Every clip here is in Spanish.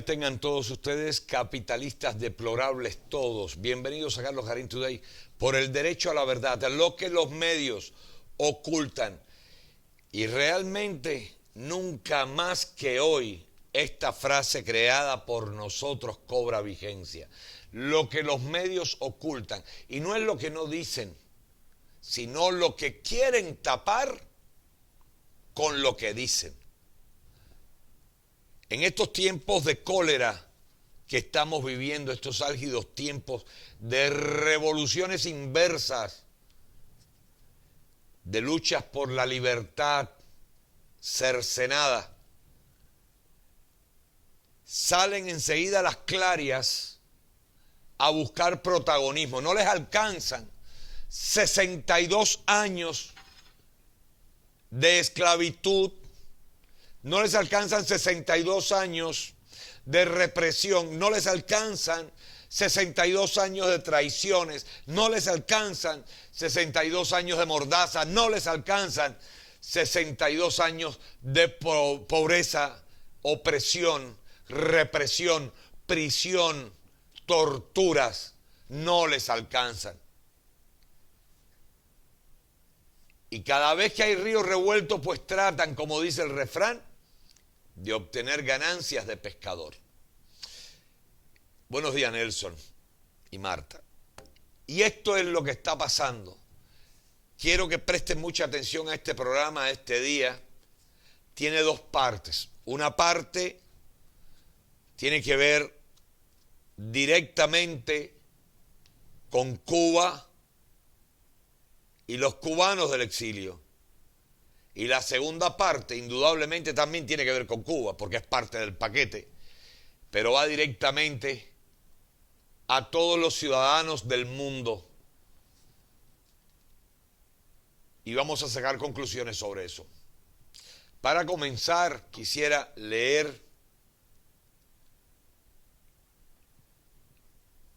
días tengan todos ustedes, capitalistas deplorables todos. Bienvenidos a Carlos Garín Today por el derecho a la verdad, lo que los medios ocultan. Y realmente nunca más que hoy esta frase creada por nosotros cobra vigencia. Lo que los medios ocultan. Y no es lo que no dicen, sino lo que quieren tapar con lo que dicen. En estos tiempos de cólera que estamos viviendo, estos álgidos tiempos de revoluciones inversas, de luchas por la libertad cercenada, salen enseguida las clarias a buscar protagonismo. No les alcanzan 62 años de esclavitud, no les alcanzan 62 años de represión, no les alcanzan 62 años de traiciones, no les alcanzan 62 años de mordaza, no les alcanzan 62 años de pobreza, opresión, represión, prisión, torturas, no les alcanzan. Y cada vez que hay río revuelto, pues tratan, como dice el refrán, de obtener ganancias de pescador. Buenos días, Nelson y Marta. Y esto es lo que está pasando. Quiero que presten mucha atención a este programa, a este día. Tiene dos partes. Una parte tiene que ver directamente con Cuba y los cubanos del exilio. Y la segunda parte, indudablemente, también tiene que ver con Cuba, porque es parte del paquete, pero va directamente a todos los ciudadanos del mundo. Y vamos a sacar conclusiones sobre eso. Para comenzar, quisiera leer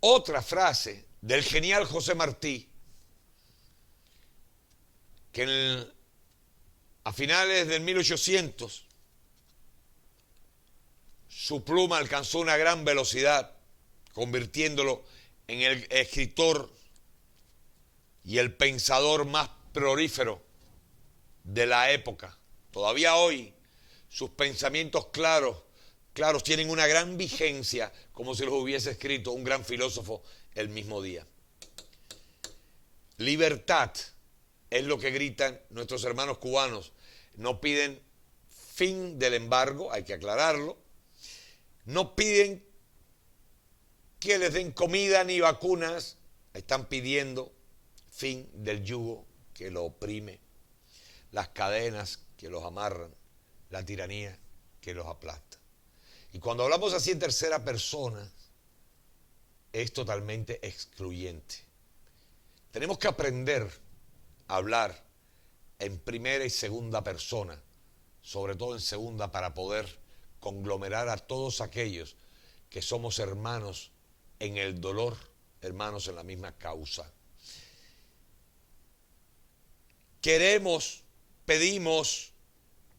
otra frase del genial José Martí, que a finales del 1800, su pluma alcanzó una gran velocidad, convirtiéndolo en el escritor y el pensador más prolífero de la época. Todavía hoy, sus pensamientos claros tienen una gran vigencia, como si los hubiese escrito un gran filósofo el mismo día. Libertad es lo que gritan nuestros hermanos cubanos. No piden fin del embargo, hay que aclararlo. No piden que les den comida ni vacunas. Están pidiendo fin del yugo que lo oprime, las cadenas que los amarran, la tiranía que los aplasta. Y cuando hablamos así en tercera persona, es totalmente excluyente. Tenemos que aprender a hablar en primera y segunda persona, sobre todo en segunda, para poder conglomerar a todos aquellos que somos hermanos en el dolor, hermanos en la misma causa. Pedimos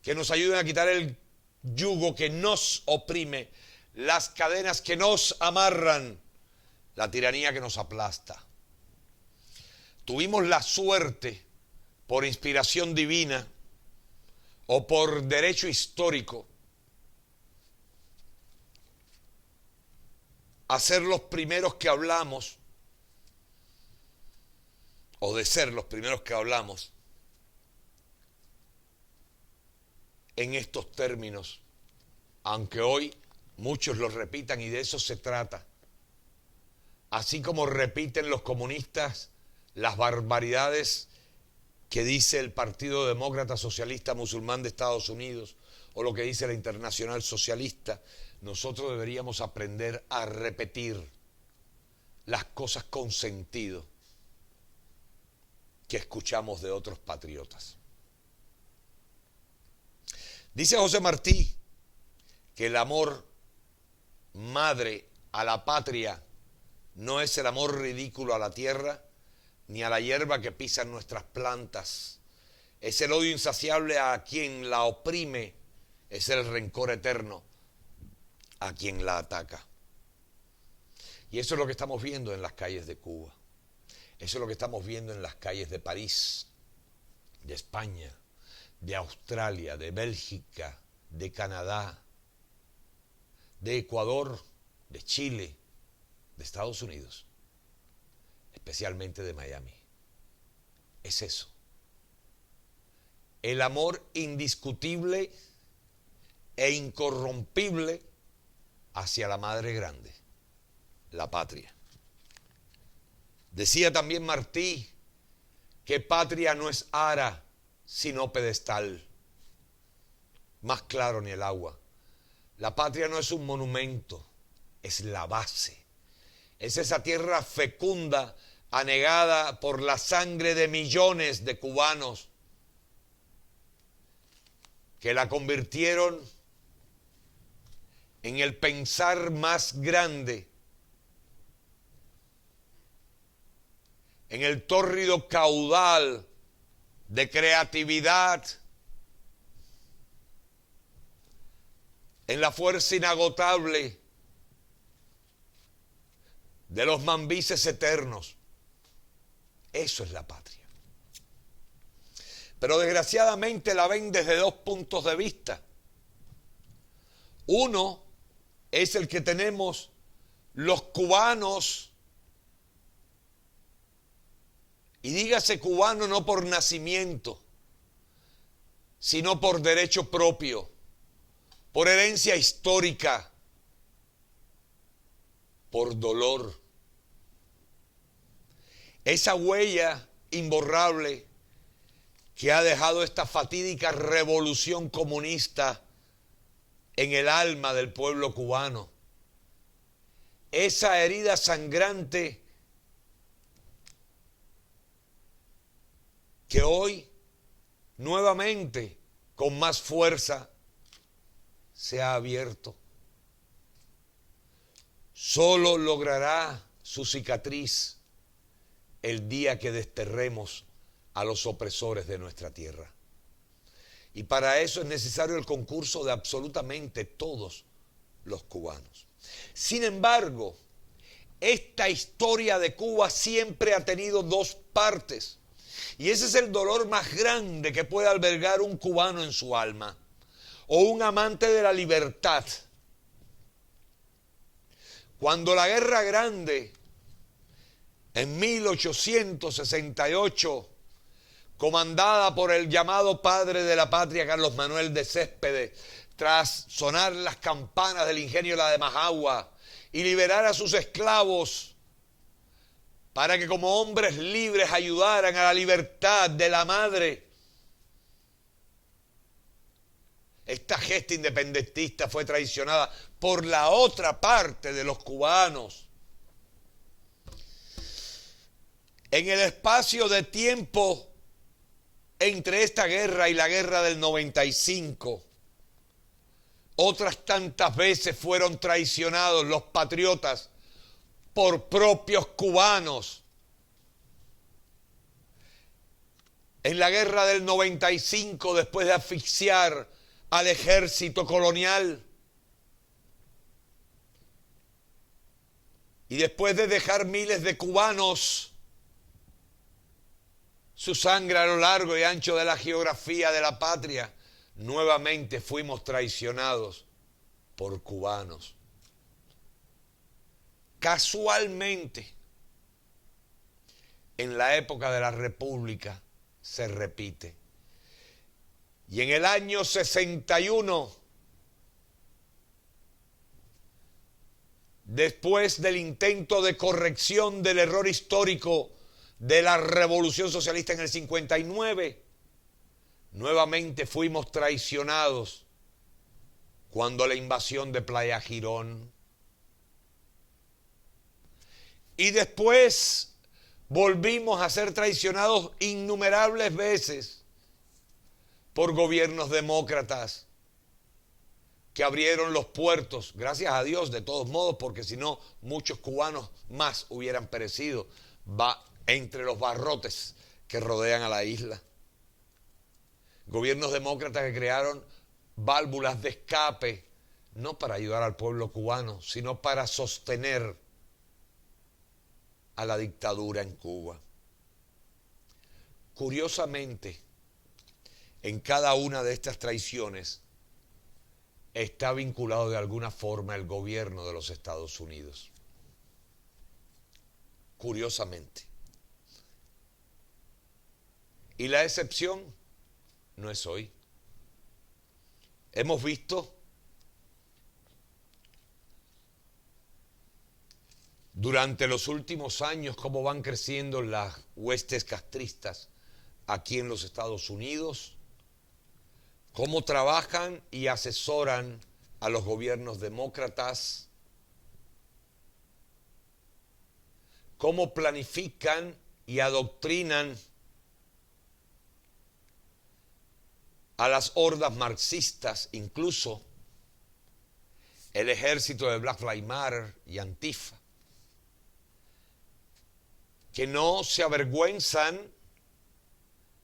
que nos ayuden a quitar el yugo que nos oprime, las cadenas que nos amarran, la tiranía que nos aplasta. Tuvimos la suerte, por inspiración divina o por derecho histórico, a ser los primeros que hablamos, o de ser los primeros que hablamos en estos términos, aunque hoy muchos los repitan, y de eso se trata. Así como repiten los comunistas las barbaridades que dice el Partido Demócrata Socialista Musulmán de Estados Unidos, o lo que dice la Internacional Socialista, nosotros deberíamos aprender a repetir las cosas con sentido que escuchamos de otros patriotas. Dice José Martí que el amor madre a la patria no es el amor ridículo a la tierra, ni a la hierba que pisan nuestras plantas. Es el odio insaciable a quien la oprime, es el rencor eterno a quien la ataca. Y eso es lo que estamos viendo en las calles de Cuba. Eso es lo que estamos viendo en las calles de París, de España, de Australia, de Bélgica, de Canadá, de Ecuador, de Chile, de Estados Unidos, especialmente de Miami. Es eso. El amor indiscutible e incorrompible hacia la madre grande, la patria. Decía también Martí que patria no es ara, sino pedestal. Más claro ni el agua. La patria no es un monumento, es la base. Es esa tierra fecunda, anegada por la sangre de millones de cubanos que la convirtieron en el pensar más grande, en el tórrido caudal de creatividad, en la fuerza inagotable de los mambises eternos. Eso es la patria. Pero desgraciadamente la ven desde dos puntos de vista. Uno es el que tenemos los cubanos, y dígase cubano no por nacimiento, sino por derecho propio, por herencia histórica, por dolor. Esa huella imborrable que ha dejado esta fatídica revolución comunista en el alma del pueblo cubano. Esa herida sangrante que hoy, nuevamente, con más fuerza, se ha abierto. Solo logrará su cicatriz el día que desterremos a los opresores de nuestra tierra. Y para eso es necesario el concurso de absolutamente todos los cubanos. Sin embargo, esta historia de Cuba siempre ha tenido dos partes. Y ese es el dolor más grande que puede albergar un cubano en su alma, o un amante de la libertad. Cuando la Guerra Grande, en 1868, comandada por el llamado padre de la patria, Carlos Manuel de Céspedes, tras sonar las campanas del ingenio La de Majagua y liberar a sus esclavos para que como hombres libres ayudaran a la libertad de la madre, esta gesta independentista fue traicionada por la otra parte de los cubanos. En el espacio de tiempo entre esta guerra y la guerra del 95, otras tantas veces fueron traicionados los patriotas por propios cubanos. En la guerra del 95, después de asfixiar al ejército colonial y después de dejar miles de cubanos su sangre a lo largo y ancho de la geografía de la patria, nuevamente fuimos traicionados por cubanos. Casualmente, en la época de la República se repite. Y en el año 61, después del intento de corrección del error histórico de la Revolución Socialista en el 59, nuevamente fuimos traicionados cuando la invasión de Playa Girón. Y después volvimos a ser traicionados innumerables veces por gobiernos demócratas que abrieron los puertos, gracias a Dios de todos modos, porque si no muchos cubanos más hubieran perecido entre los barrotes que rodean a la isla. Gobiernos demócratas que crearon válvulas de escape, no para ayudar al pueblo cubano, sino para sostener a la dictadura en Cuba. Curiosamente, en cada una de estas traiciones está vinculado de alguna forma el gobierno de los Estados Unidos. Curiosamente. Y la excepción no es hoy. Hemos visto durante los últimos años cómo van creciendo las huestes castristas aquí en los Estados Unidos, cómo trabajan y asesoran a los gobiernos demócratas, cómo planifican y adoctrinan a las hordas marxistas, incluso el ejército de Black Lives Matter y Antifa, que no se avergüenzan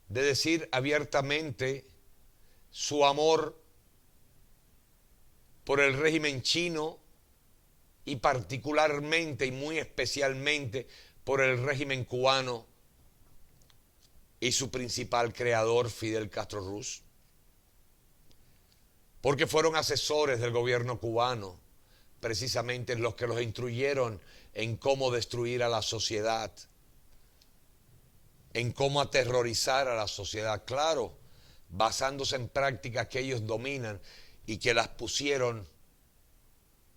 de decir abiertamente su amor por el régimen chino y particularmente y muy especialmente por el régimen cubano y su principal creador, Fidel Castro Ruz, porque fueron asesores del gobierno cubano, precisamente los que los instruyeron en cómo destruir a la sociedad, en cómo aterrorizar a la sociedad, claro, basándose en prácticas que ellos dominan y que las pusieron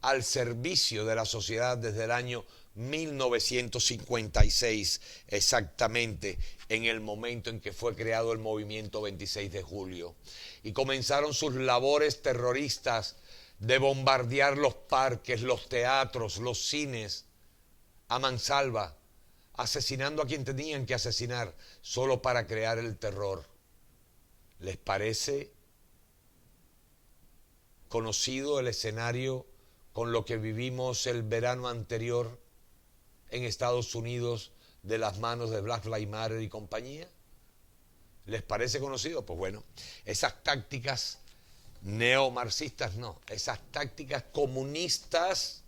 al servicio de la sociedad desde el año 1956, exactamente en el momento en que fue creado el movimiento 26 de julio. Y comenzaron sus labores terroristas de bombardear los parques, los teatros, los cines, a mansalva, asesinando a quien tenían que asesinar solo para crear el terror. ¿Les parece conocido el escenario con lo que vivimos el verano anterior en Estados Unidos de las manos de Black Lives Matter y compañía? ¿Les parece conocido? Pues bueno, esas tácticas neomarxistas no, esas tácticas comunistas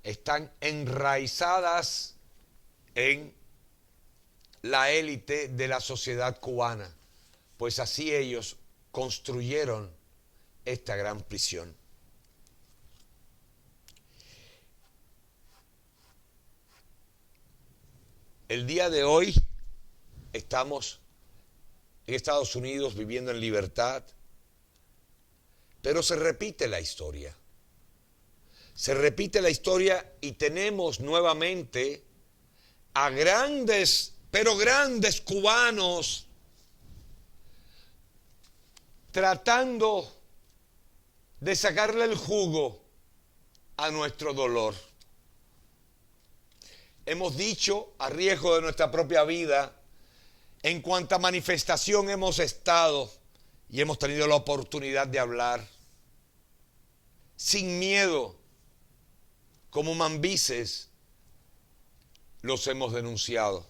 están enraizadas en la élite de la sociedad cubana, pues así ellos construyeron esta gran prisión. El día de hoy estamos en Estados Unidos viviendo en libertad, pero se repite la historia. Se repite la historia y tenemos nuevamente a grandes, pero grandes cubanos tratando de sacarle el jugo a nuestro dolor. Hemos dicho, a riesgo de nuestra propia vida, en cuánta manifestación hemos estado y hemos tenido la oportunidad de hablar, sin miedo, como mambises, los hemos denunciado.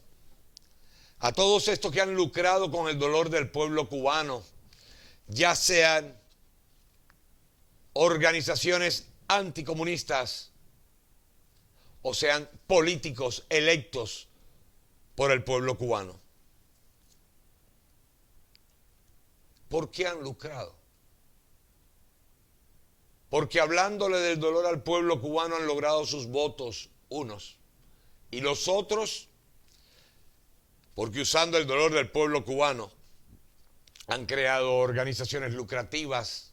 A todos estos que han lucrado con el dolor del pueblo cubano, ya sean organizaciones anticomunistas o sean políticos electos por el pueblo cubano. ¿Por qué han lucrado? Porque hablándole del dolor al pueblo cubano han logrado sus votos unos, y los otros, porque usando el dolor del pueblo cubano han creado organizaciones lucrativas,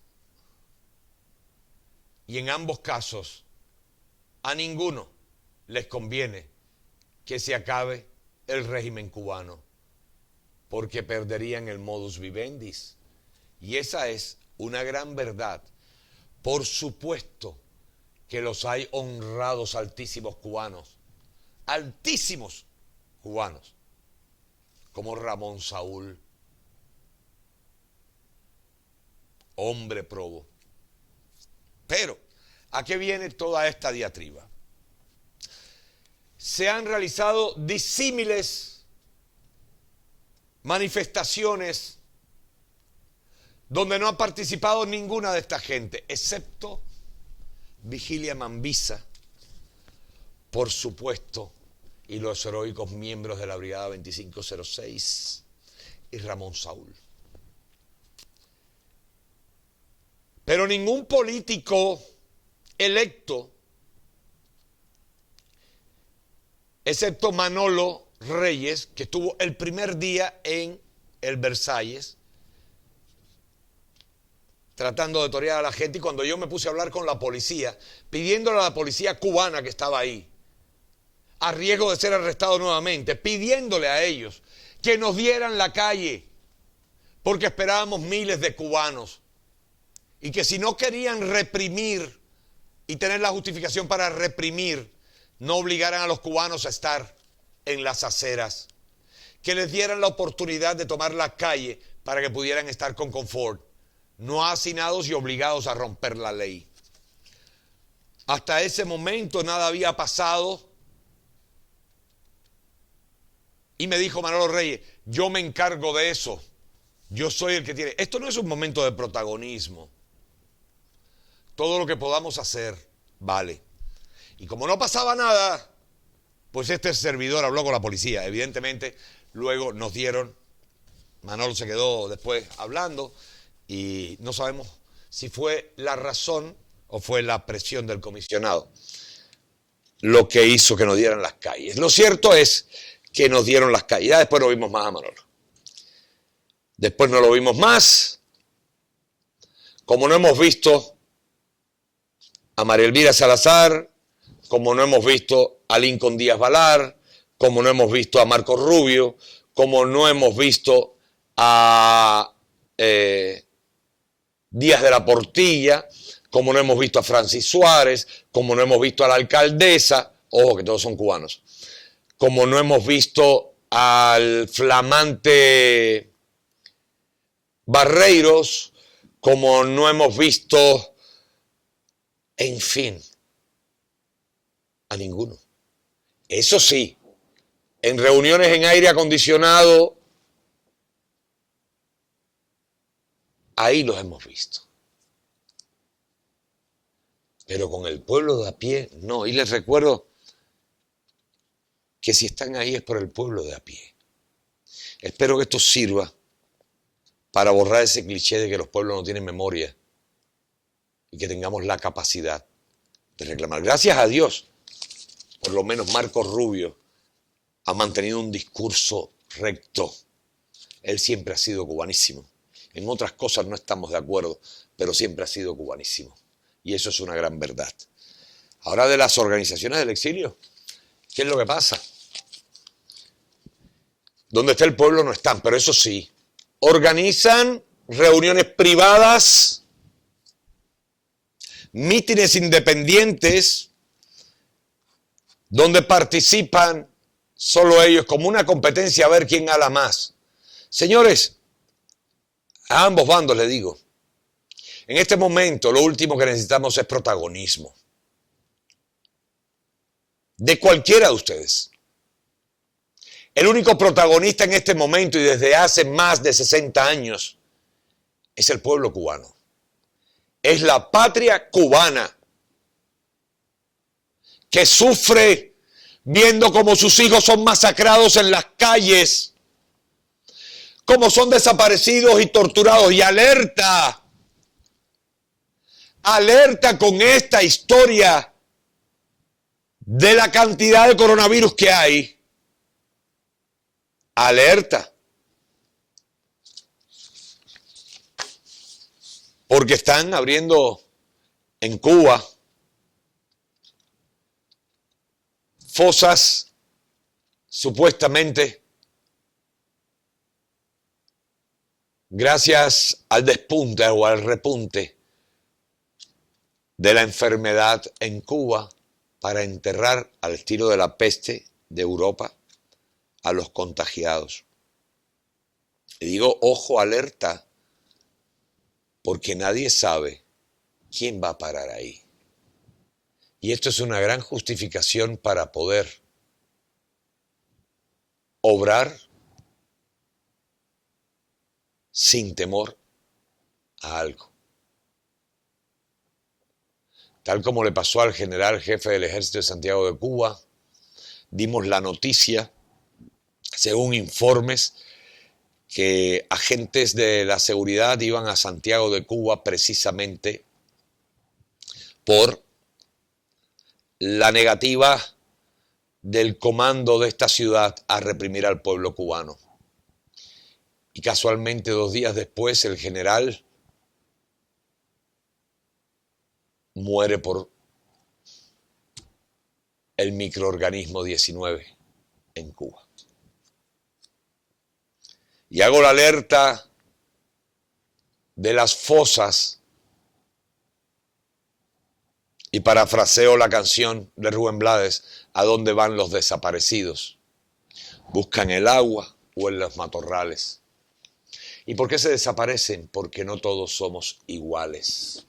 y en ambos casos a ninguno les conviene que se acabe el régimen cubano, porque perderían el modus vivendi. Y esa es una gran verdad. Por supuesto que los hay honrados altísimos cubanos, como Ramón Saúl, hombre probo. Pero, ¿a qué viene toda esta diatriba? Se han realizado disímiles manifestaciones donde no ha participado ninguna de esta gente, excepto Vigilia Mambisa, por supuesto, y los heroicos miembros de la Brigada 2506 y Ramón Saúl. Pero ningún político electo, excepto Manolo Reyes, que estuvo el primer día en el Versalles, tratando de torear a la gente, y cuando yo me puse a hablar con la policía, pidiéndole a la policía cubana que estaba ahí, a riesgo de ser arrestado nuevamente, pidiéndole a ellos que nos dieran la calle, porque esperábamos miles de cubanos, y que si no querían reprimir y tener la justificación para reprimir, no obligaran a los cubanos a estar en las aceras, que les dieran la oportunidad de tomar la calle para que pudieran estar con confort, no hacinados y obligados a romper la ley. Hasta ese momento nada había pasado. Y me dijo Manolo Reyes, yo me encargo de eso. Yo soy el que tiene. Esto no es un momento de protagonismo. Todo lo que podamos hacer, vale. Y como no pasaba nada, pues este servidor habló con la policía. Evidentemente, luego nos dieron, Manolo se quedó después hablando, y no sabemos si fue la razón o fue la presión del comisionado lo que hizo que nos dieran las calles. Lo cierto es que nos dieron las calles. Ya después no vimos más a Manolo. Después no lo vimos más. Como no hemos visto a María Elvira Salazar, como no hemos visto a Lincoln Díaz Balar, como no hemos visto a Marco Rubio, como no hemos visto a Díaz de la Portilla, como no hemos visto a Francis Suárez, como no hemos visto a la alcaldesa, ojo que todos son cubanos, como no hemos visto al flamante Barreiros, como no hemos visto, en fin, a ninguno. Eso sí, en reuniones en aire acondicionado, ahí los hemos visto. Pero con el pueblo de a pie, no. Y les recuerdo que si están ahí es por el pueblo de a pie. Espero que esto sirva para borrar ese cliché de que los pueblos no tienen memoria y que tengamos la capacidad de reclamar. Gracias a Dios, por lo menos Marco Rubio ha mantenido un discurso recto. Él siempre ha sido cubanísimo. En otras cosas no estamos de acuerdo, pero siempre ha sido cubanísimo. Y eso es una gran verdad. Ahora, de las organizaciones del exilio, ¿qué es lo que pasa? Donde está el pueblo no están, pero eso sí, organizan reuniones privadas, mítines independientes, donde participan solo ellos, como una competencia a ver quién habla más. Señores, a ambos bandos les digo, en este momento lo último que necesitamos es protagonismo. De cualquiera de ustedes. El único protagonista en este momento y desde hace más de 60 años es el pueblo cubano. Es la patria cubana que sufre viendo cómo sus hijos son masacrados en las calles, cómo son desaparecidos y torturados, y alerta con esta historia de la cantidad de coronavirus que hay. Alerta. Porque están abriendo en Cuba fosas supuestamente gracias al despunte o al repunte de la enfermedad en Cuba para enterrar al estilo de la peste de Europa a los contagiados. Y digo, ojo, alerta, porque nadie sabe quién va a parar ahí. Y esto es una gran justificación para poder obrar sin temor a algo. tal como le pasó al general jefe del Ejército de Santiago de Cuba. Dimos la noticia, según informes, que agentes de la seguridad iban a Santiago de Cuba precisamente por la negativa del comando de esta ciudad a reprimir al pueblo cubano. Y casualmente 2 días después el general muere por el microorganismo 19 en Cuba. Y hago la alerta de las fosas y parafraseo la canción de Rubén Blades, ¿a dónde van los desaparecidos? ¿Buscan el agua o en los matorrales? ¿Y por qué se desaparecen? Porque no todos somos iguales.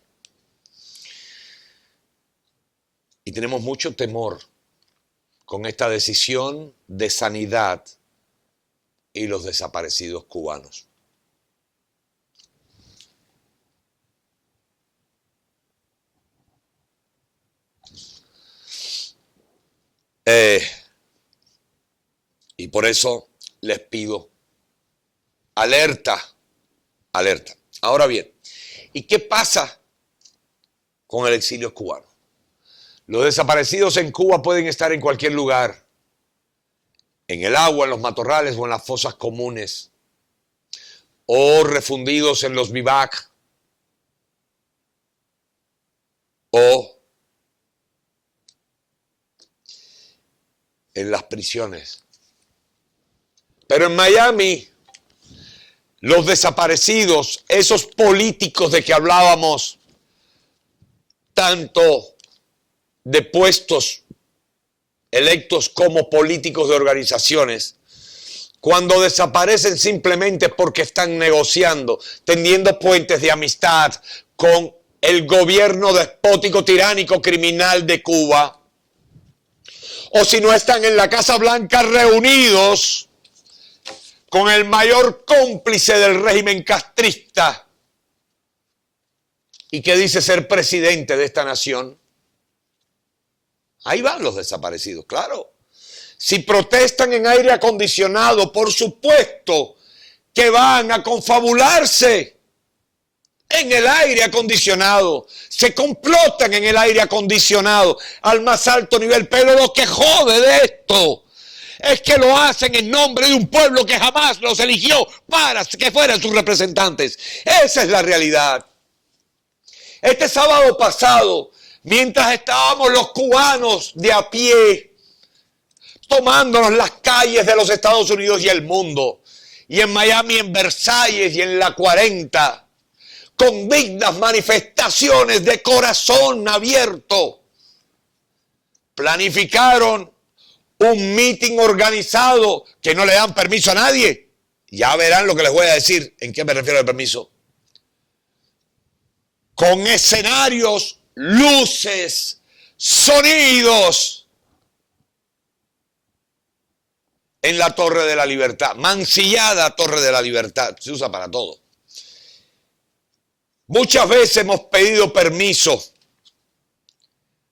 Y tenemos mucho temor con esta decisión de sanidad y los desaparecidos cubanos. Y por eso les pido alerta, alerta. Ahora bien, ¿y qué pasa con el exilio cubano? Los desaparecidos en Cuba pueden estar en cualquier lugar, en el agua, en los matorrales o en las fosas comunes, o refundidos en los vivac, o en las prisiones. Pero en Miami, los desaparecidos, esos políticos de que hablábamos, tanto de puestos electos como políticos de organizaciones, cuando desaparecen simplemente porque están negociando, tendiendo puentes de amistad con el gobierno despótico, tiránico, criminal de Cuba, o si no están en la Casa Blanca reunidos con el mayor cómplice del régimen castrista y que dice ser presidente de esta nación, ahí van los desaparecidos, claro. Si protestan en aire acondicionado, por supuesto que van a confabularse en el aire acondicionado. Se complotan en el aire acondicionado al más alto nivel. Pero lo que jode de esto es que lo hacen en nombre de un pueblo que jamás los eligió para que fueran sus representantes. Esa es la realidad. Este sábado pasado, mientras estábamos los cubanos de a pie, tomándonos las calles de los Estados Unidos y el mundo, y en Miami, en Versalles y en la 40, con dignas manifestaciones de corazón abierto, planificaron un mitin organizado que no le dan permiso a nadie. Ya verán lo que les voy a decir, en qué me refiero al permiso. Con escenarios, luces, sonidos, en la Torre de la Libertad, mancillada Torre de la Libertad, se usa para todo. Muchas veces hemos pedido permiso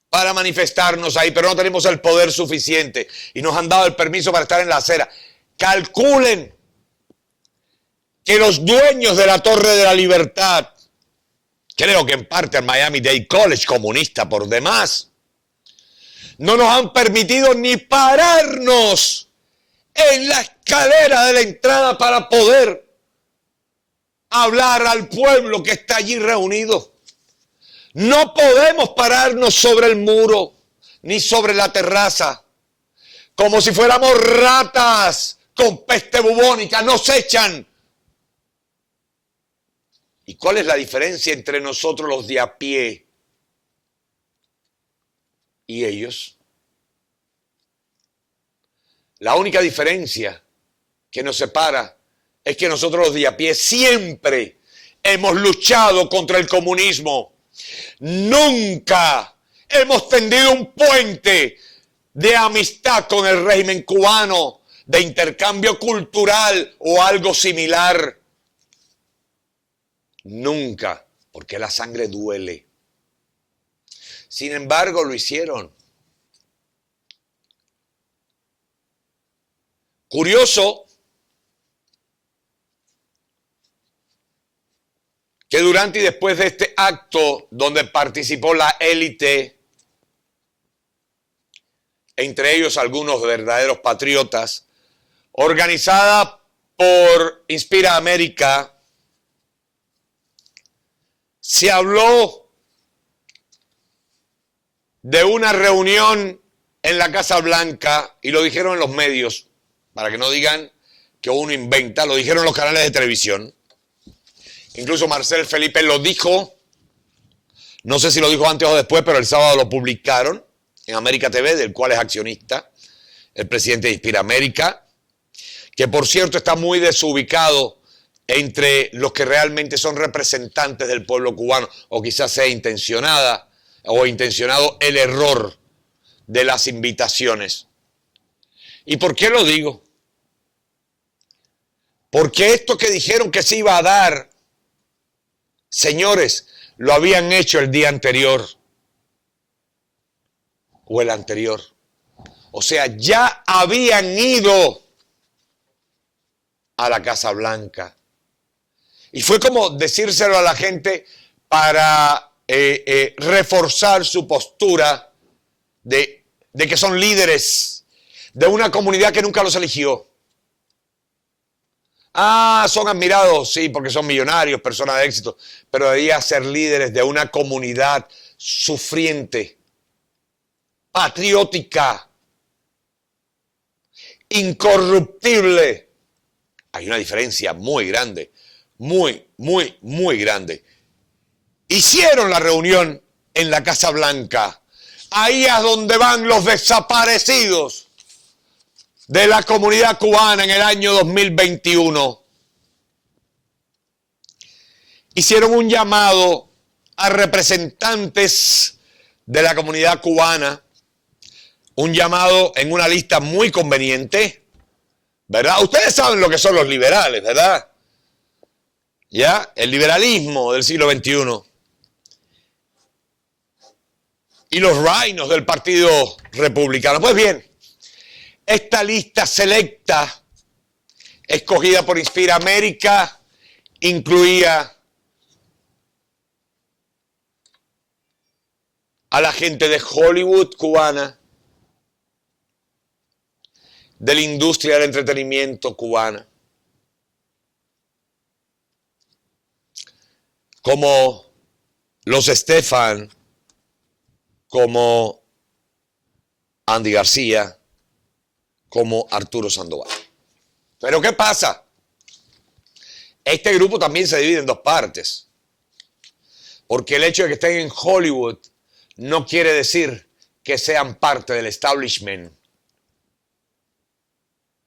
para manifestarnos ahí, pero no tenemos el poder suficiente y nos han dado el permiso para estar en la acera. Calculen que los dueños de la Torre de la Libertad, creo que en parte el Miami-Dade College comunista por demás, no nos han permitido ni pararnos en la escalera de la entrada para poder hablar al pueblo que está allí reunido. No podemos pararnos sobre el muro ni sobre la terraza como si fuéramos ratas con peste bubónica. Nos echan. ¿Y cuál es la diferencia entre nosotros los de a pie y ellos? La única diferencia que nos separa es que nosotros los de a pie siempre hemos luchado contra el comunismo. Nunca hemos tendido un puente de amistad con el régimen cubano, de intercambio cultural o algo similar. Nunca, porque la sangre duele. Sin embargo, lo hicieron. Curioso que durante y después de este acto donde participó la élite, entre ellos algunos verdaderos patriotas, organizada por Inspira América, se habló de una reunión en la Casa Blanca y lo dijeron en los medios, para que no digan que uno inventa, lo dijeron en los canales de televisión. Incluso Marcel Felipe lo dijo, no sé si lo dijo antes o después, pero el sábado lo publicaron en América TV, del cual es accionista el presidente de Inspira América, que por cierto está muy desubicado entre los que realmente son representantes del pueblo cubano, o quizás sea intencionado el error de las invitaciones. ¿Y por qué lo digo? Porque esto que dijeron que se iba a dar, señores, lo habían hecho el día anterior o el anterior. O sea, ya habían ido a la Casa Blanca. Y fue como decírselo a la gente para reforzar su postura de que son líderes de una comunidad que nunca los eligió. Ah, son admirados, sí, porque son millonarios, personas de éxito, pero deberían ser líderes de una comunidad sufriente, patriótica, incorruptible. Hay una diferencia muy grande, muy grande. Hicieron la reunión en la Casa Blanca. Ahí es donde van los desaparecidos de la comunidad cubana en el año 2021. Hicieron un llamado a representantes de la comunidad cubana, un llamado en una lista muy conveniente, ¿verdad? Ustedes saben lo que son los liberales, ¿verdad? ¿Ya? El liberalismo del siglo XXI. Y los reinos del Partido Republicano. Pues bien, esta lista selecta, escogida por Inspira América, incluía a la gente de Hollywood cubana, de la industria del entretenimiento cubana, como los Estefan, como Andy García, como Arturo Sandoval. Pero ¿qué pasa? Este grupo también se divide en dos partes. Porque el hecho de que estén en Hollywood no quiere decir que sean parte del establishment.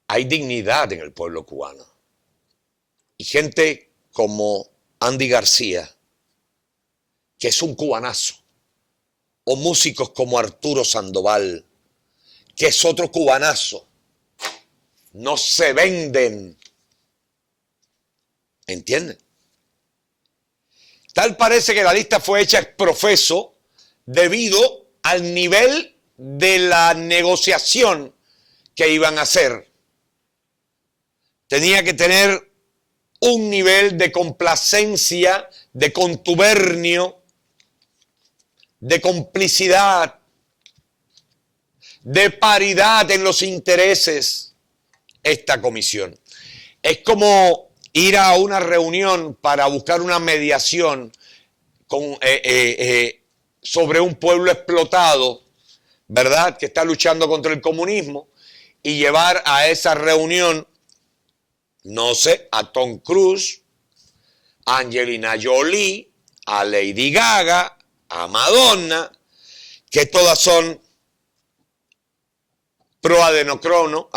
Hay dignidad en el pueblo cubano. Y gente como Andy García, que es un cubanazo, o músicos como Arturo Sandoval, que es otro cubanazo, no se venden. ¿Entienden? Tal parece que la lista fue hecha ex profeso debido al nivel de la negociación que iban a hacer. Tenía que tener un nivel de complacencia, de contubernio, de complicidad, de paridad en los intereses, esta comisión. Es como ir a una reunión para buscar una mediación sobre un pueblo explotado, ¿verdad?, que está luchando contra el comunismo, y llevar a esa reunión, no sé, a Tom Cruise, a Angelina Jolie, a Lady Gaga, a Madonna, que todas son pro adenocromo,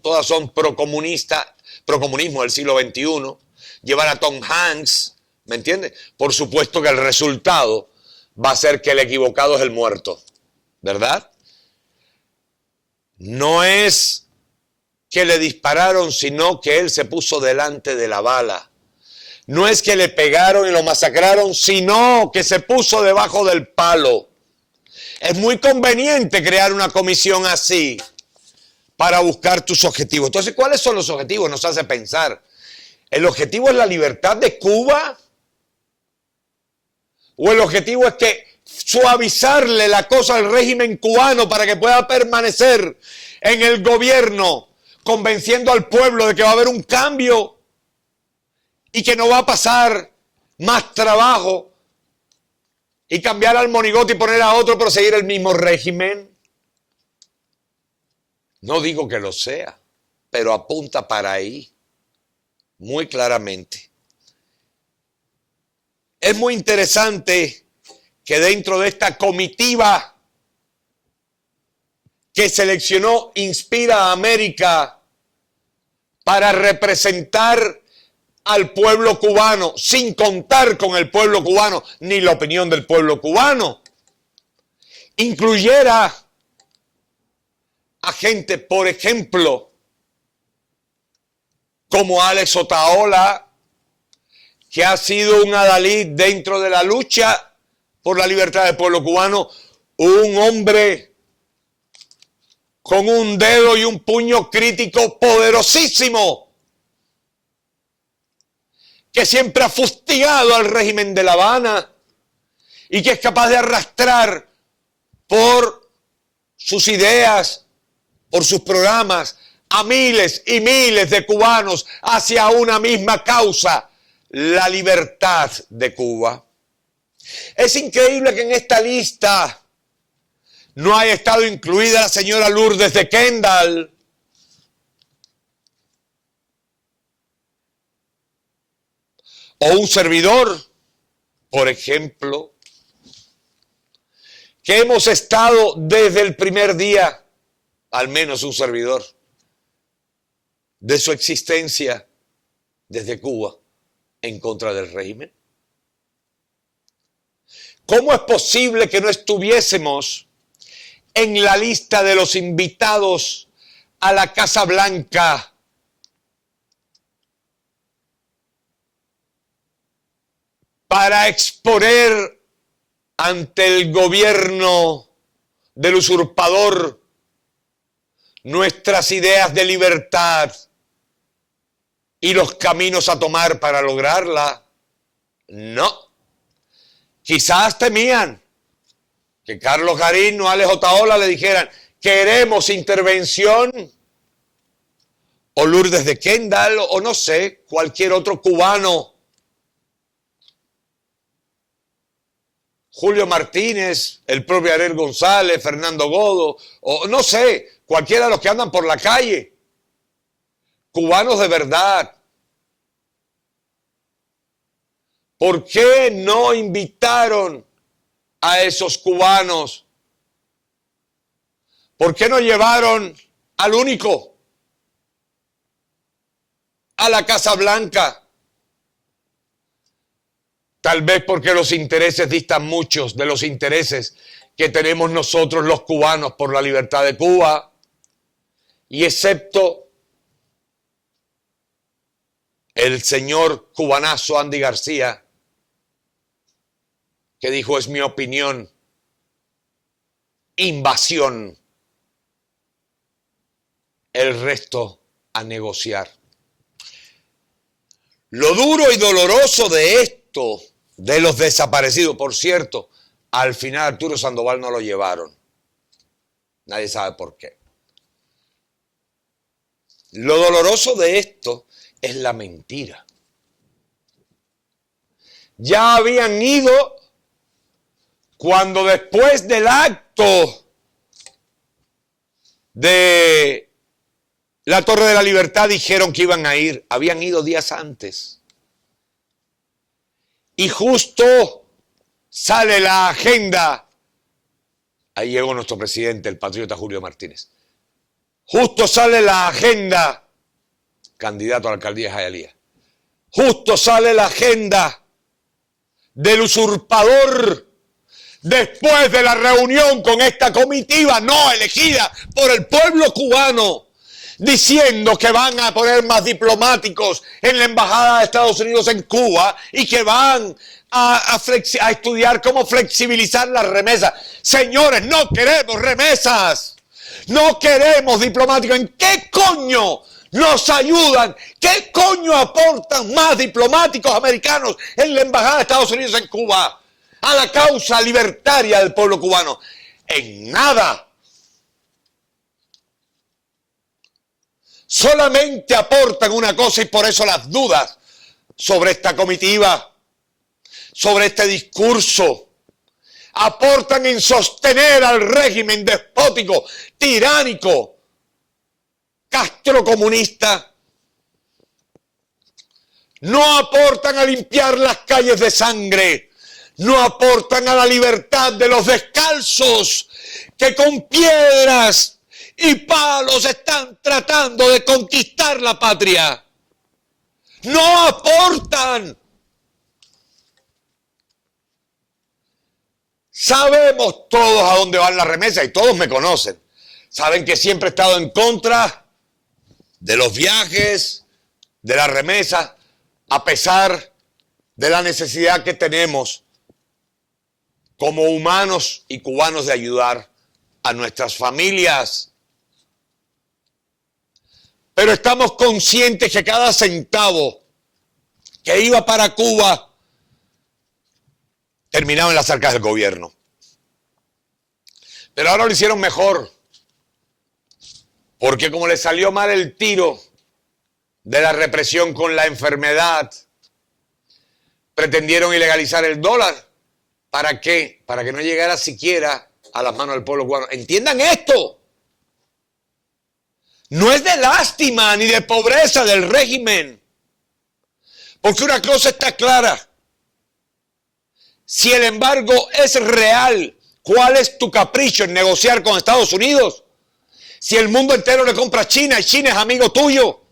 todas son procomunismo del siglo XXI, llevar a Tom Hanks, ¿me entiendes? Por supuesto que el resultado va a ser que el equivocado es el muerto, ¿verdad? No es que le dispararon, sino que él se puso delante de la bala. No es que le pegaron y lo masacraron, sino que se puso debajo del palo. Es muy conveniente crear una comisión así para buscar tus objetivos. Entonces, ¿cuáles son los objetivos? Nos hace pensar. ¿El objetivo es la libertad de Cuba? ¿O el objetivo es que suavizarle la cosa al régimen cubano para que pueda permanecer en el gobierno, convenciendo al pueblo de que va a haber un cambio y que no va a pasar más trabajo y cambiar al monigote y poner a otro pero seguir el mismo régimen? No digo que lo sea, pero apunta para ahí muy claramente. Es muy interesante que dentro de esta comitiva que seleccionó Inspira América para representar al pueblo cubano, sin contar con el pueblo cubano ni la opinión del pueblo cubano, incluyera a gente, por ejemplo, como Alex Otaola, que ha sido un adalid dentro de la lucha por la libertad del pueblo cubano, un hombre con un dedo y un puño crítico poderosísimo, que siempre ha fustigado al régimen de La Habana y que es capaz de arrastrar por sus ideas, por sus programas, a miles y miles de cubanos hacia una misma causa, la libertad de Cuba. Es increíble que en esta lista no haya estado incluida la señora Lourdes de Kendall, o un servidor, por ejemplo, que hemos estado desde el primer día, al menos un servidor, de su existencia desde Cuba en contra del régimen. ¿Cómo es posible que no estuviésemos en la lista de los invitados a la Casa Blanca para exponer ante el gobierno del usurpador nuestras ideas de libertad y los caminos a tomar para lograrla? No. Quizás temían que Carlos Garín o Alex Otaola le dijeran: queremos intervención, o Lourdes de Kendall, o no sé, cualquier otro cubano, Julio Martínez, el propio Ariel González, Fernando Godo, o no sé, cualquiera de los que andan por la calle, cubanos de verdad. ¿Por qué no invitaron a esos cubanos? ¿Por qué no llevaron al único a la Casa Blanca? Tal vez porque los intereses distan muchos de los intereses que tenemos nosotros los cubanos por la libertad de Cuba, y excepto el señor cubanazo Andy García, que dijo: es mi opinión, invasión, el resto a negociar. Lo duro y doloroso de esto, de los desaparecidos, por cierto, al final Arturo Sandoval no lo llevaron. Nadie sabe por qué. Lo doloroso de esto es la mentira. Ya habían ido cuando después del acto de la Torre de la Libertad dijeron que iban a ir. Habían ido días antes. Y justo sale la agenda. Ahí llegó nuestro presidente, el patriota Julio Martínez. Justo sale la agenda, candidato a la alcaldía de Hialeah. Justo sale la agenda del usurpador después de la reunión con esta comitiva no elegida por el pueblo cubano, diciendo que van a poner más diplomáticos en la embajada de Estados Unidos en Cuba y que van a estudiar cómo flexibilizar las remesas. Señores, no queremos remesas. No queremos diplomáticos. ¿En qué coño nos ayudan? ¿Qué coño aportan más diplomáticos americanos en la embajada de Estados Unidos en Cuba a la causa libertaria del pueblo cubano? En nada. Solamente aportan una cosa y por eso las dudas sobre esta comitiva, sobre este discurso. Aportan en sostener al régimen despótico, tiránico, castrocomunista. No aportan a limpiar las calles de sangre. No aportan a la libertad de los descalzos que con piedras y palos están tratando de conquistar la patria. No aportan. Sabemos todos a dónde van las remesas y todos me conocen. Saben que siempre he estado en contra de los viajes, de las remesas, a pesar de la necesidad que tenemos como humanos y cubanos de ayudar a nuestras familias. Pero estamos conscientes que cada centavo que iba para Cuba terminaba en las arcas del gobierno. Pero ahora lo hicieron mejor, porque como les salió mal el tiro de la represión con la enfermedad, pretendieron ilegalizar el dólar. ¿Para qué? Para que no llegara siquiera a las manos del pueblo cubano. Entiendan esto. No es de lástima ni de pobreza del régimen. Porque una cosa está clara. Si el embargo es real, ¿cuál es tu capricho en negociar con Estados Unidos? Si el mundo entero le compra a China y China es amigo tuyo.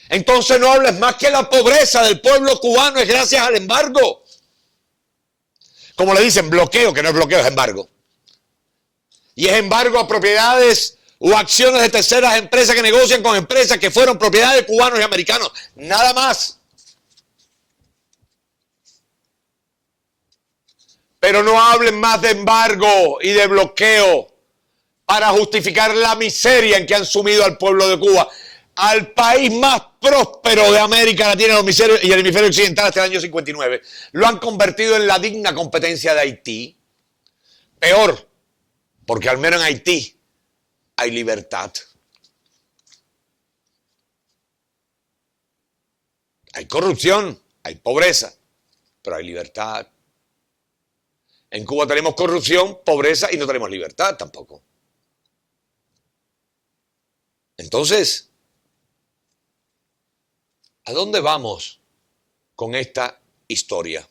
Entonces no hables más que la pobreza del pueblo cubano es gracias al embargo. Como le dicen, bloqueo, que no es bloqueo, es embargo. Y es embargo a propiedades o acciones de terceras empresas que negocian con empresas que fueron propiedad de cubanos y americanos. Nada más. Pero no hablen más de embargo y de bloqueo para justificar la miseria en que han sumido al pueblo de Cuba. Al país más próspero de América Latina y el hemisferio occidental hasta el año 59. Lo han convertido en la digna competencia de Haití. Peor, porque al menos en Haití hay libertad. Hay corrupción, hay pobreza, pero hay libertad. En Cuba tenemos corrupción, pobreza y no tenemos libertad tampoco. Entonces, ¿a dónde vamos con esta historia?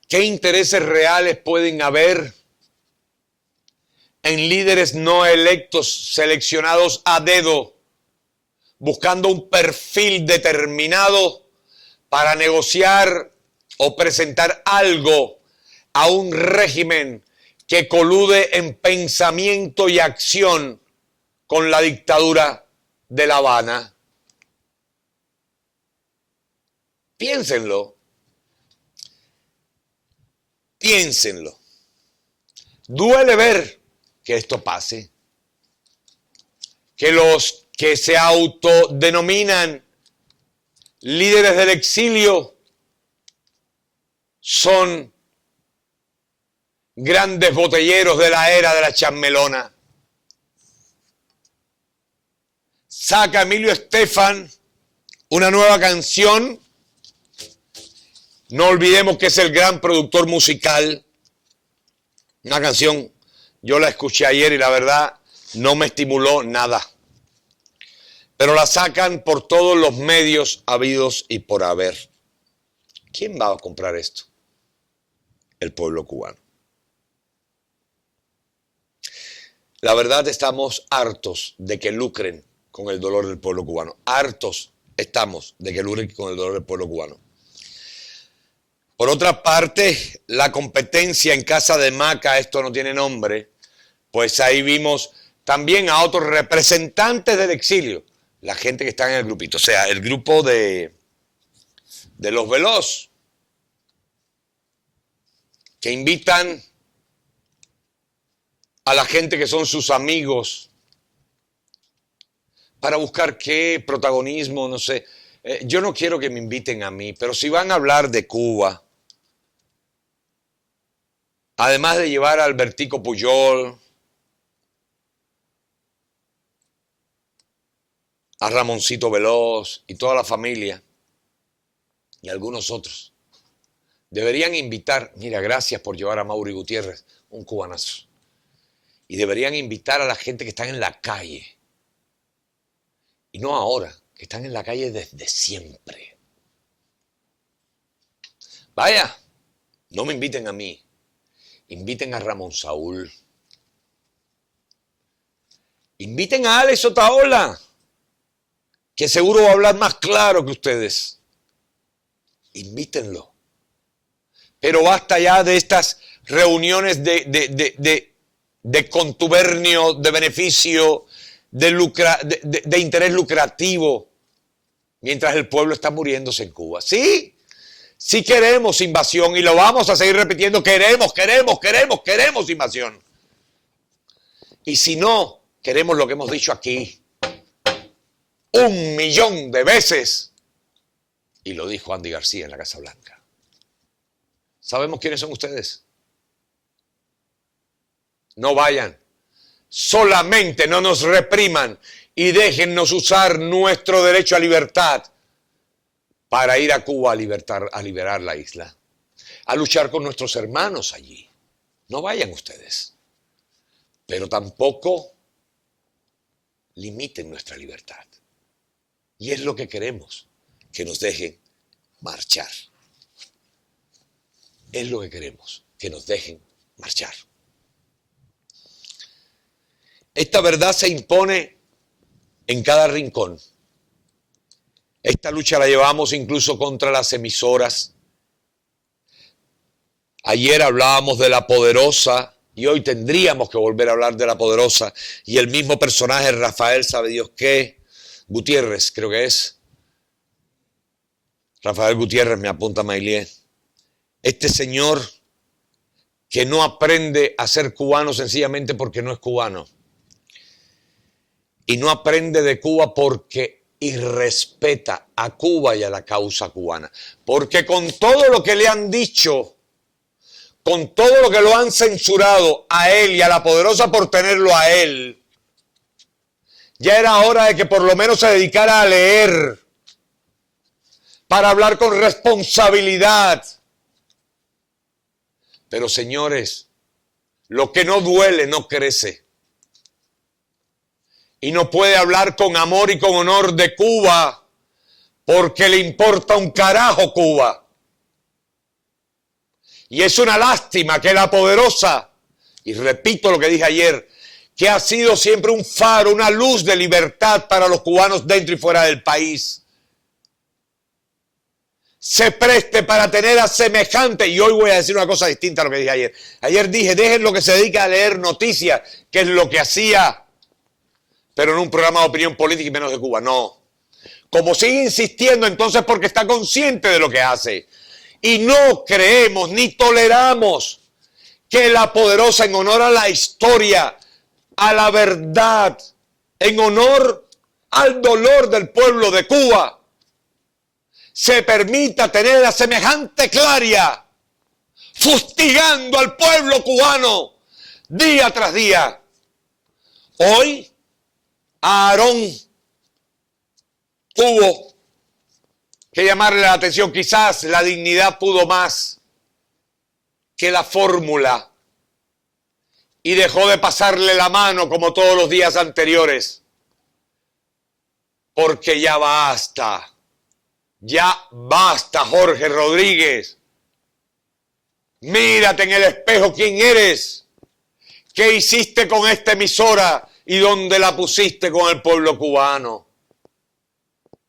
¿Qué intereses reales pueden haber en líderes no electos seleccionados a dedo, buscando un perfil determinado para negociar o presentar algo a un régimen que colude en pensamiento y acción con la dictadura de La Habana? Piénsenlo. Piénsenlo. Duele ver que esto pase. Que los que se autodenominan líderes del exilio son grandes botelleros de la era de la chanmelona. Saca Emilio Estefan una nueva canción. No olvidemos que es el gran productor musical. Una canción, yo la escuché ayer y la verdad no me estimuló nada. Pero la sacan por todos los medios habidos y por haber. ¿Quién va a comprar esto? El pueblo cubano. La verdad, estamos hartos de que lucren con el dolor del pueblo cubano. Hartos estamos de que lucren con el dolor del pueblo cubano. Por otra parte, la competencia en Casa de Maca, esto no tiene nombre, pues ahí vimos también a otros representantes del exilio, la gente que está en el grupito, o sea, el grupo de los Veloz, que invitan a la gente que son sus amigos para buscar qué protagonismo, no sé. Yo no quiero que me inviten a mí, pero si van a hablar de Cuba, además de llevar a Albertico Puyol, a Ramoncito Veloz y toda la familia, y algunos otros, deberían invitar, mira, gracias por llevar a Mauri Gutiérrez, un cubanazo, y deberían invitar a la gente que están en la calle, y no ahora, que están en la calle desde siempre. Vaya, no me inviten a mí, inviten a Ramón Saúl, inviten a Alex Otaola, que seguro va a hablar más claro que ustedes. Invítenlo. Pero basta ya de estas reuniones de contubernio, de beneficio, de interés lucrativo, mientras el pueblo está muriéndose en Cuba. Sí, sí queremos invasión y lo vamos a seguir repitiendo. Queremos invasión. Y si no, queremos lo que hemos dicho aquí 1.000.000 de veces. Y lo dijo Andy García en la Casa Blanca. ¿Sabemos quiénes son ustedes? No vayan. Solamente no nos repriman y déjennos usar nuestro derecho a libertad para ir a Cuba a liberar la isla, a luchar con nuestros hermanos allí. No vayan ustedes. Pero tampoco limiten nuestra libertad. Y es lo que queremos, que nos dejen marchar. Es lo que queremos, que nos dejen marchar. Esta verdad se impone en cada rincón. Esta lucha la llevamos incluso contra las emisoras. Ayer hablábamos de La Poderosa y hoy tendríamos que volver a hablar de La Poderosa. Y el mismo personaje, Rafael, sabe Dios qué, Gutiérrez, creo que es. Rafael Gutiérrez, me apunta Mailié. Este señor que no aprende a ser cubano sencillamente porque no es cubano. Y no aprende de Cuba porque irrespeta a Cuba y a la causa cubana. Porque con todo lo que le han dicho, con todo lo que lo han censurado a él y a La Poderosa por tenerlo a él, ya era hora de que por lo menos se dedicara a leer para hablar con responsabilidad. Pero señores, lo que no duele no crece. Y no puede hablar con amor y con honor de Cuba porque le importa un carajo Cuba. Y es una lástima que La Poderosa, y repito lo que dije ayer, que ha sido siempre un faro, una luz de libertad para los cubanos dentro y fuera del país, se preste para tener a semejante, y hoy voy a decir una cosa distinta a lo que dije ayer. Ayer dije, dejen lo que se dedica a leer noticias, que es lo que hacía, pero en un programa de opinión política y menos de Cuba. No. Como sigue insistiendo, entonces porque está consciente de lo que hace. Y no creemos ni toleramos que La Poderosa, en honor a la historia, a la verdad, en honor al dolor del pueblo de Cuba, se permita tener a semejante claria fustigando al pueblo cubano día tras día. Hoy a Aarón tuvo que llamarle la atención, quizás la dignidad pudo más que la fórmula y dejó de pasarle la mano como todos los días anteriores, porque ya basta. Ya basta, Jorge Rodríguez. Mírate en el espejo quién eres. ¿Qué hiciste con esta emisora y dónde la pusiste con el pueblo cubano?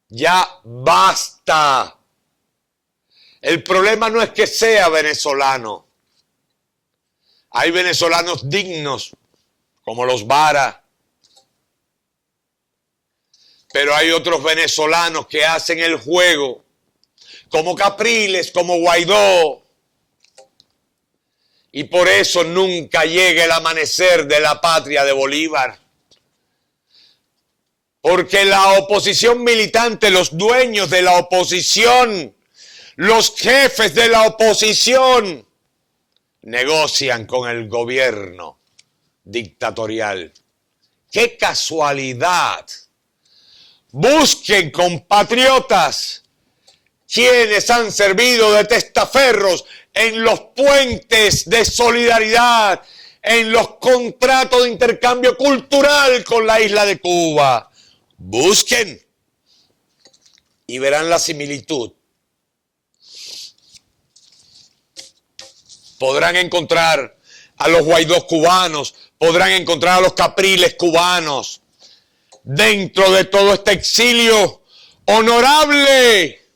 Ya basta. El problema no es que sea venezolano. Hay venezolanos dignos, como los Vara, Pero hay otros venezolanos que hacen el juego, como Capriles, como Guaidó. Y por eso nunca llega el amanecer de la patria de Bolívar. Porque la oposición militante, los dueños de la oposición, los jefes de la oposición, negocian con el gobierno dictatorial. ¡Qué casualidad! Busquen, compatriotas, quienes han servido de testaferros en los puentes de solidaridad, en los contratos de intercambio cultural con la isla de Cuba. Busquen y verán la similitud. Podrán encontrar a los Guaidós cubanos, podrán encontrar a los Capriles cubanos dentro de todo este exilio honorable,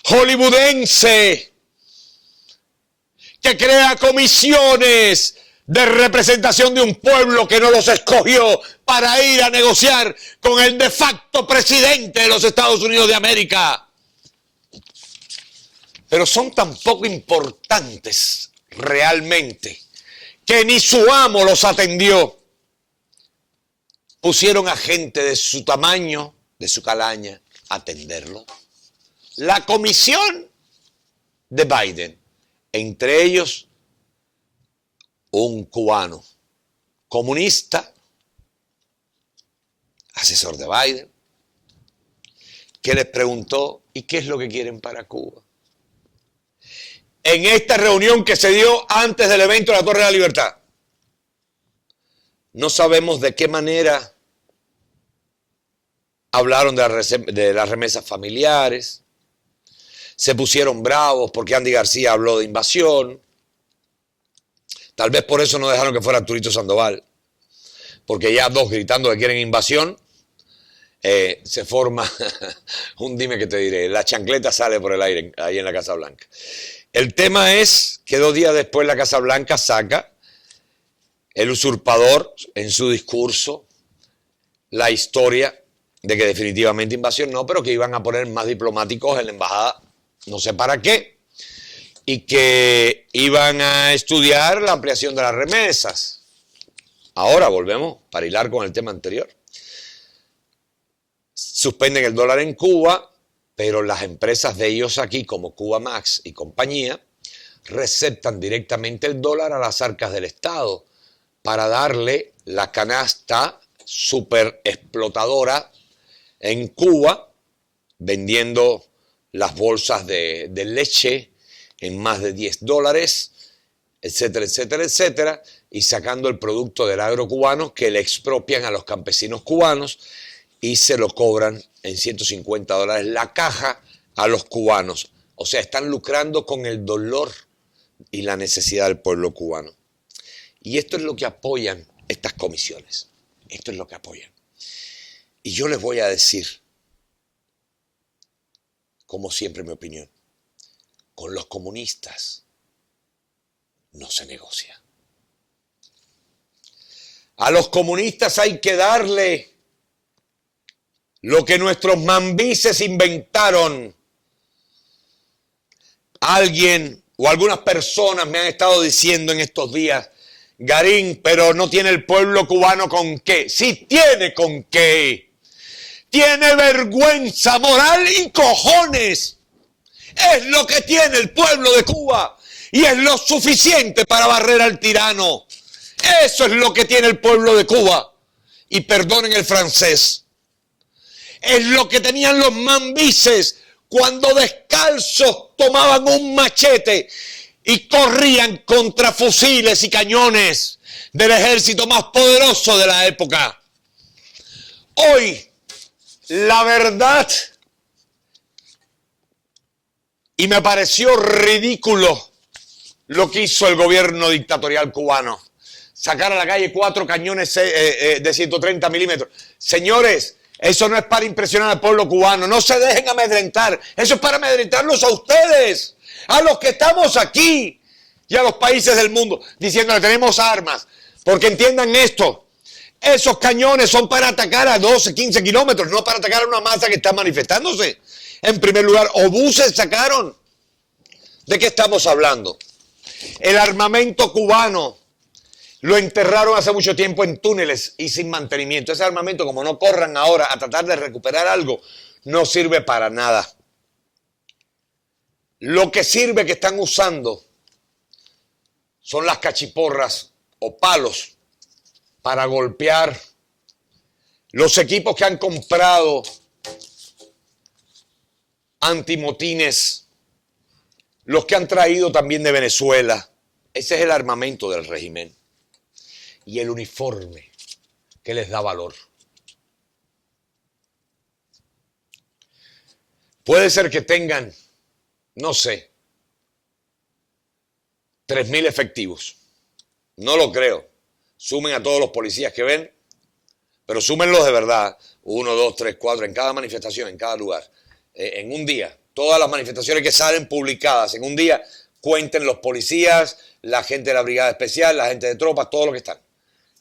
hollywoodense, que crea comisiones de representación de un pueblo que no los escogió para ir a negociar con el de facto presidente de los Estados Unidos de América. Pero son tan poco importantes realmente que ni su amo los atendió. Pusieron a gente de su tamaño, de su calaña, a atenderlo. La comisión de Biden, entre ellos un cubano comunista, asesor de Biden, que les preguntó, ¿y qué es lo que quieren para Cuba? En esta reunión que se dio antes del evento de la Torre de la Libertad, no sabemos de qué manera hablaron de las remesas familiares, se pusieron bravos porque Andy García habló de invasión. Tal vez por eso no dejaron que fuera Arturito Sandoval, porque ya dos gritando que quieren invasión, se forma un dime que te diré, la chancleta sale por el aire ahí en la Casa Blanca. El tema es que 2 días después la Casa Blanca saca el usurpador en su discurso la historia de que definitivamente invasión no, pero que iban a poner más diplomáticos en la embajada, no sé para qué, y que iban a estudiar la ampliación de las remesas. Ahora volvemos para hilar con el tema anterior. Suspenden el dólar en Cuba, pero las empresas de ellos aquí, como Cuba Max y compañía, receptan directamente el dólar a las arcas del Estado para darle la canasta super explotadora en Cuba, vendiendo las bolsas de leche en más de $10, etcétera, etcétera, etcétera, y sacando el producto del agro cubano que le expropian a los campesinos cubanos y se lo cobran en $150 la caja a los cubanos. O sea, están lucrando con el dolor y la necesidad del pueblo cubano. Y esto es lo que apoyan estas comisiones. Esto es lo que apoyan. Y yo les voy a decir, como siempre mi opinión, con los comunistas no se negocia. A los comunistas hay que darle lo que nuestros mambises inventaron. Alguien o algunas personas me han estado diciendo en estos días, Garín, pero no tiene el pueblo cubano con qué. Sí tiene con qué. Tiene vergüenza moral y cojones. Es lo que tiene el pueblo de Cuba y es lo suficiente para barrer al tirano. Eso es lo que tiene el pueblo de Cuba. Y perdonen el francés. Es lo que tenían los mambises cuando descalzos tomaban un machete y corrían contra fusiles y cañones del ejército más poderoso de la época. Hoy, la verdad, y me pareció ridículo lo que hizo el gobierno dictatorial cubano. Sacar a la calle 4 cañones de 130 milímetros. Señores, eso no es para impresionar al pueblo cubano. No se dejen amedrentar. Eso es para amedrentarlos a ustedes, a los que estamos aquí y a los países del mundo, diciéndole tenemos armas. Porque entiendan esto, Esos cañones son para atacar a 12, 15 kilómetros, no para atacar a una masa que está manifestándose. En primer lugar, obuses sacaron. ¿De qué estamos hablando? El armamento cubano lo enterraron hace mucho tiempo en túneles y sin mantenimiento. Ese armamento, como no corran ahora a tratar de recuperar algo, no sirve para nada. Lo que sirve que están usando son las cachiporras o palos para golpear, los equipos que han comprado antimotines, los que han traído también de Venezuela. Ese es el armamento del régimen. Y el uniforme que les da valor. Puede ser que tengan, no sé, 3.000 efectivos. No lo creo. Sumen a todos los policías que ven, pero súmenlos de verdad. 1, 2, 3, 4, en cada manifestación, en cada lugar. En un día, todas las manifestaciones que salen publicadas, en un día, cuenten los policías, la gente de la brigada especial, la gente de tropas, todo lo que están.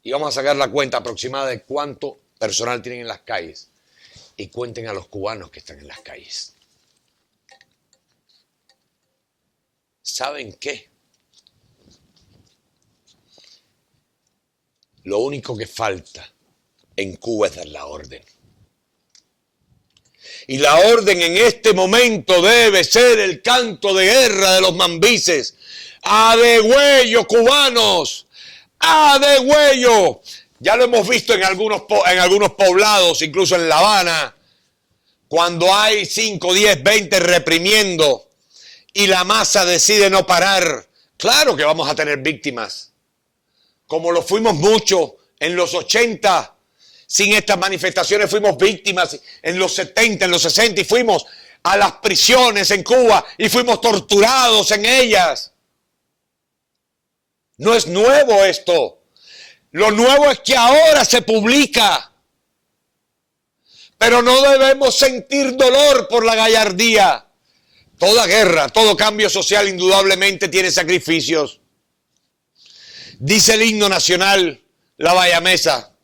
Y vamos a sacar la cuenta aproximada de cuánto personal tienen en las calles. Y cuenten a los cubanos que están en las calles. ¿Saben qué? Lo único que falta en Cuba es dar la orden. Y la orden en este momento debe ser el canto de guerra de los mambises. ¡A degüello, cubanos! ¡A degüello! Ya lo hemos visto en algunos poblados, incluso en La Habana, cuando hay 5, 10, 20 reprimiendo y la masa decide no parar. Claro que vamos a tener víctimas. Como lo fuimos mucho en los 80, sin estas manifestaciones fuimos víctimas en los 70, en los 60 y fuimos a las prisiones en Cuba y fuimos torturados en ellas. No es nuevo esto. Lo nuevo es que ahora se publica. Pero no debemos sentir dolor por la gallardía. Toda guerra, todo cambio social indudablemente tiene sacrificios. Dice el himno nacional, la bayamesa.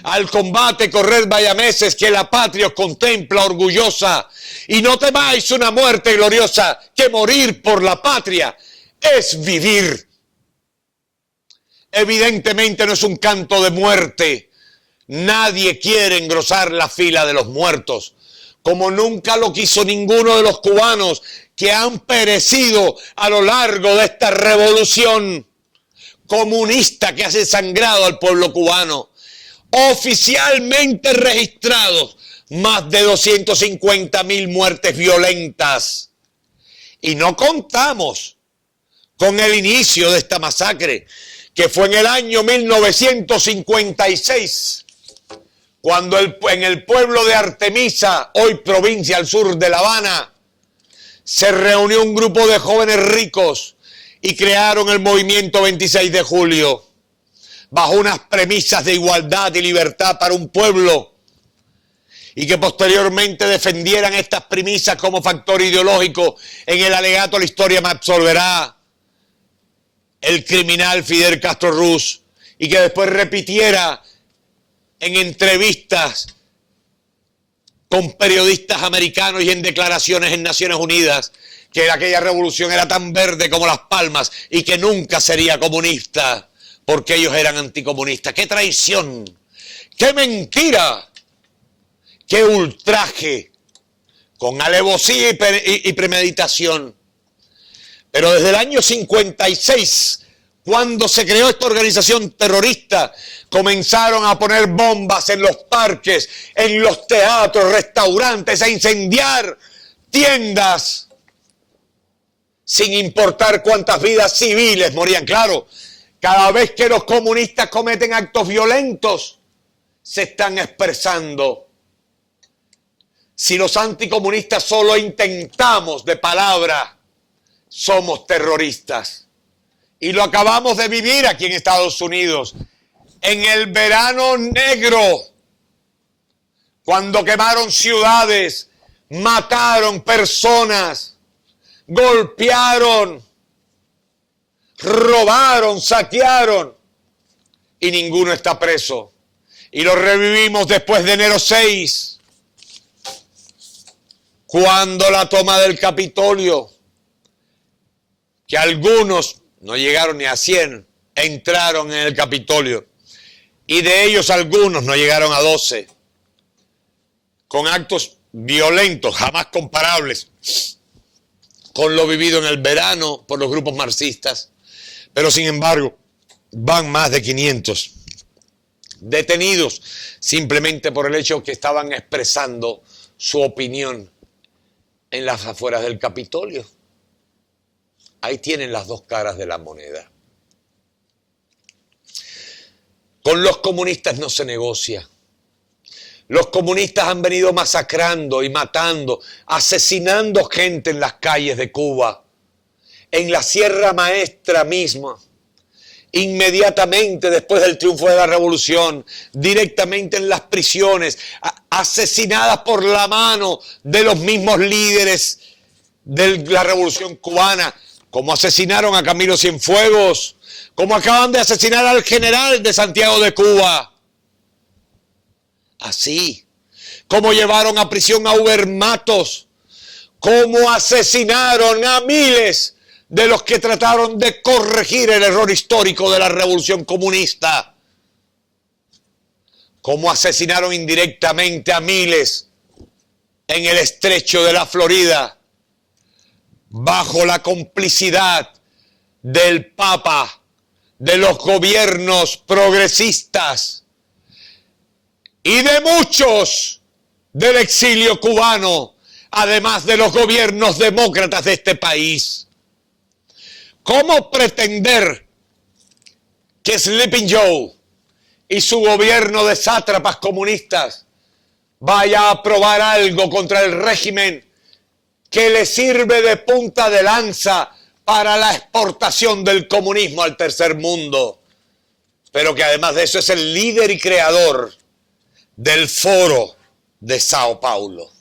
Al combate corred bayameses, que la patria os contempla orgullosa, y no temáis una muerte gloriosa, que morir por la patria es vivir. Evidentemente no es un canto de muerte. Nadie quiere engrosar la fila de los muertos, como nunca lo quiso ninguno de los cubanos que han perecido a lo largo de esta revolución comunista que ha desangrado al pueblo cubano. Oficialmente registrados más de 250.000 muertes violentas. Y no contamos con el inicio de esta masacre, que fue en el año 1956, cuando en el pueblo de Artemisa, hoy provincia al sur de La Habana, se reunió un grupo de jóvenes ricos y crearon el movimiento 26 de julio, bajo unas premisas de igualdad y libertad para un pueblo, y que posteriormente defendieran estas premisas como factor ideológico. En el alegato La historia me absolverá, el criminal Fidel Castro Ruz, y que después repitiera en entrevistas con periodistas americanos y en declaraciones en Naciones Unidas que aquella revolución era tan verde como las palmas y que nunca sería comunista porque ellos eran anticomunistas. ¡Qué traición! ¡Qué mentira! ¡Qué ultraje! Con alevosía y premeditación. Pero desde el año 56, cuando se creó esta organización terrorista, comenzaron a poner bombas en los parques, en los teatros, restaurantes, a incendiar tiendas, sin importar cuántas vidas civiles morían. Claro, cada vez que los comunistas cometen actos violentos, se están expresando. Si los anticomunistas solo intentamos de palabra, somos terroristas. Y lo acabamos de vivir aquí en Estados Unidos. En el verano negro, cuando quemaron ciudades, mataron personas, golpearon, robaron, saquearon. y ninguno está preso. Y lo revivimos después de enero 6, cuando la toma del Capitolio, que algunos no llegaron ni a 100, entraron en el Capitolio, y de ellos algunos no llegaron a 12, con actos violentos jamás comparables con lo vivido en el verano por los grupos marxistas, pero sin embargo van más de 500 detenidos simplemente por el hecho que estaban expresando su opinión en las afueras del Capitolio. Ahí tienen las dos caras de la moneda. Con los comunistas no se negocia. Los comunistas han venido masacrando y matando, asesinando gente en las calles de Cuba, en la Sierra Maestra misma, inmediatamente después del triunfo de la revolución, directamente en las prisiones, asesinadas por la mano de los mismos líderes de la revolución cubana, como asesinaron a Camilo Cienfuegos, como acaban de asesinar al general de Santiago de Cuba. Así, como llevaron a prisión a Uber Matos, como asesinaron a miles de los que trataron de corregir el error histórico de la revolución comunista, como asesinaron indirectamente a miles en el estrecho de la Florida, bajo la complicidad del Papa, de los gobiernos progresistas y de muchos del exilio cubano, además de los gobiernos demócratas de este país. ¿Cómo pretender que Sleeping Joe y su gobierno de sátrapas comunistas vaya a aprobar algo contra el régimen que le sirve de punta de lanza para la exportación del comunismo al tercer mundo, pero que además de eso es el líder y creador del Foro de Sao Paulo?